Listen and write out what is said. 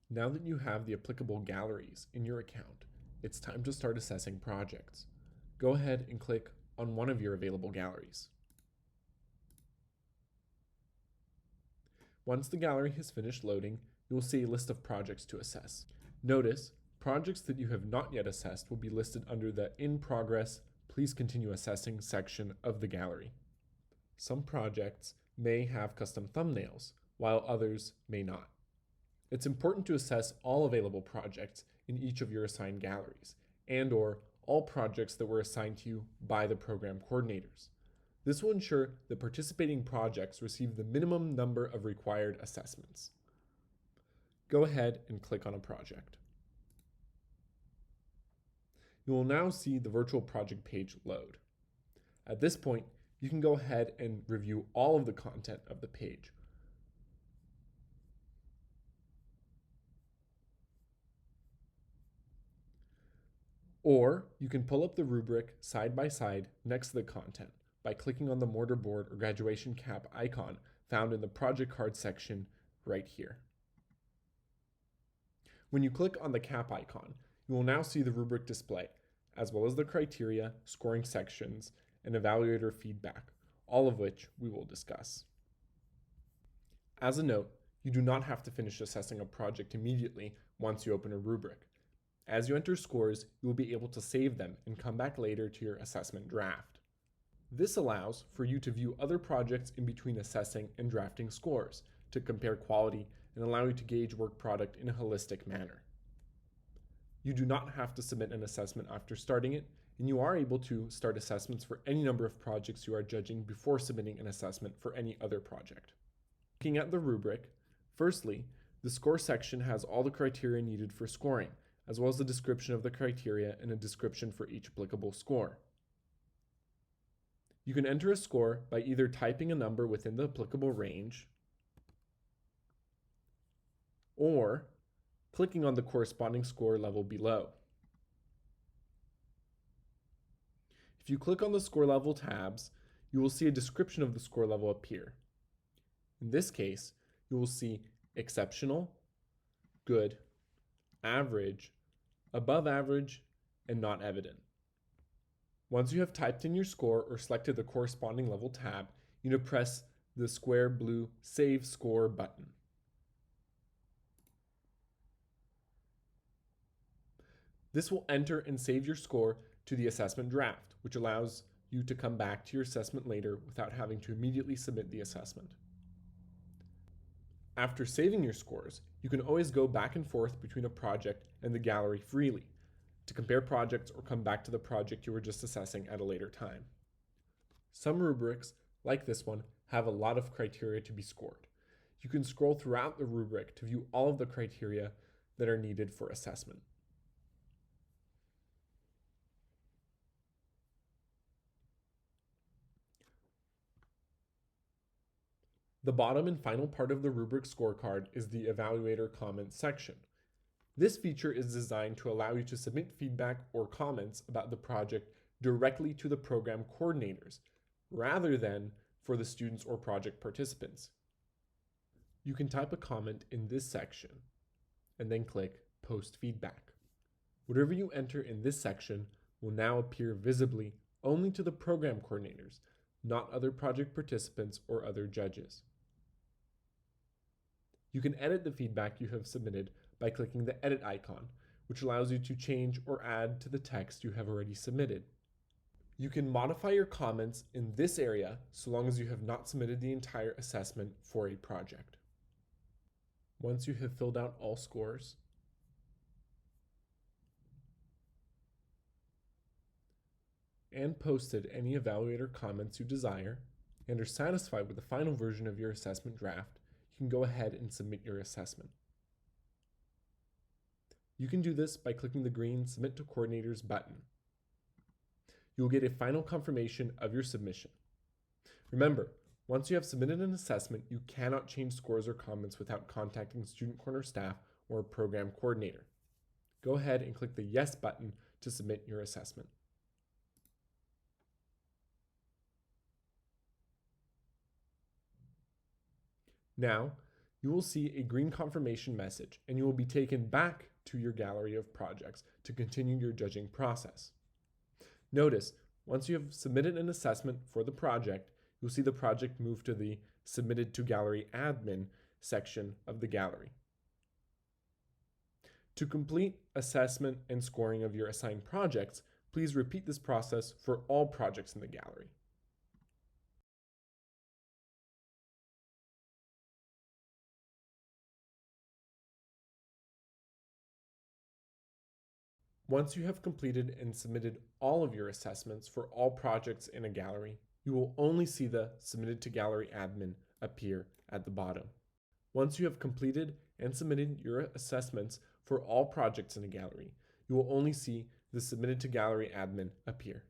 Now that you have the applicable galleries in your account, it's time to start assessing projects. Go ahead and click on one of your available galleries. Once the gallery has finished loading, you will see a list of projects to assess. Notice, projects that you have not yet assessed will be listed under the In Progress, Please Continue Assessing section of the gallery. Some projects may have custom thumbnails, while others may not. It's important to assess all available projects in each of your assigned galleries, and/or all projects that were assigned to you by the program coordinators. This will ensure that participating projects receive the minimum number of required assessments. Go ahead and click on a project. You will now see the virtual project page load. At this point, you can go ahead and review all of the content of the page. Or you can pull up the rubric side by side next to the content by clicking on the mortarboard or graduation cap icon found in the project card section right here. When you click on the cap icon, you will now see the rubric display, as well as the criteria, scoring sections, and evaluator feedback, all of which we will discuss. As a note, you do not have to finish assessing a project immediately once you open a rubric. As you enter scores, you will be able to save them and come back later to your assessment draft. This allows for you to view other projects in between assessing and drafting scores to compare quality and allow you to gauge work product in a holistic manner. You do not have to submit an assessment after starting it, and you are able to start assessments for any number of projects you are judging before submitting an assessment for any other project. Looking at the rubric, firstly, the score section has all the criteria needed for scoring, as well as the description of the criteria and a description for each applicable score. You can enter a score by either typing a number within the applicable range or clicking on the corresponding score level below. If you click on the score level tabs, you will see a description of the score level appear. In this case, you will see exceptional, good, average, above average, and not evident. Once you have typed in your score or selected the corresponding level tab, you need to press the square blue Save Score button. This will enter and save your score to the assessment draft, which allows you to come back to your assessment later without having to immediately submit the assessment. After saving your scores, you can always go back and forth between a project and the gallery freely to compare projects or come back to the project you were just assessing at a later time. Some rubrics, like this one, have a lot of criteria to be scored. You can scroll throughout the rubric to view all of the criteria that are needed for assessment. The bottom and final part of the rubric scorecard is the evaluator comments section. This feature is designed to allow you to submit feedback or comments about the project directly to the program coordinators, rather than for the students or project participants. You can type a comment in this section and then click Post Feedback. Whatever you enter in this section will now appear visibly only to the program coordinators, not other project participants or other judges. You can edit the feedback you have submitted by clicking the Edit icon, which allows you to change or add to the text you have already submitted. You can modify your comments in this area so long as you have not submitted the entire assessment for a project. Once you have filled out all scores, and posted any evaluator comments you desire, and are satisfied with the final version of your assessment draft, you can go ahead and submit your assessment. You can do this by clicking the green Submit to Coordinators button. You will get a final confirmation of your submission. Remember, once you have submitted an assessment, you cannot change scores or comments without contacting Student Corner staff or a program coordinator. Go ahead and click the Yes button to submit your assessment. Now, you will see a green confirmation message and you will be taken back to your gallery of projects to continue your judging process. Notice, once you have submitted an assessment for the project, you'll see the project move to the Submitted to Gallery Admin section of the gallery. To complete assessment and scoring of your assigned projects, please repeat this process for all projects in the gallery. Once you have completed and submitted all of your assessments for all projects in a gallery, you will only see the Submitted to Gallery Admin appear at the bottom. Once you have completed and submitted your assessments for all projects in a gallery, you will only see the Submitted to Gallery Admin appear.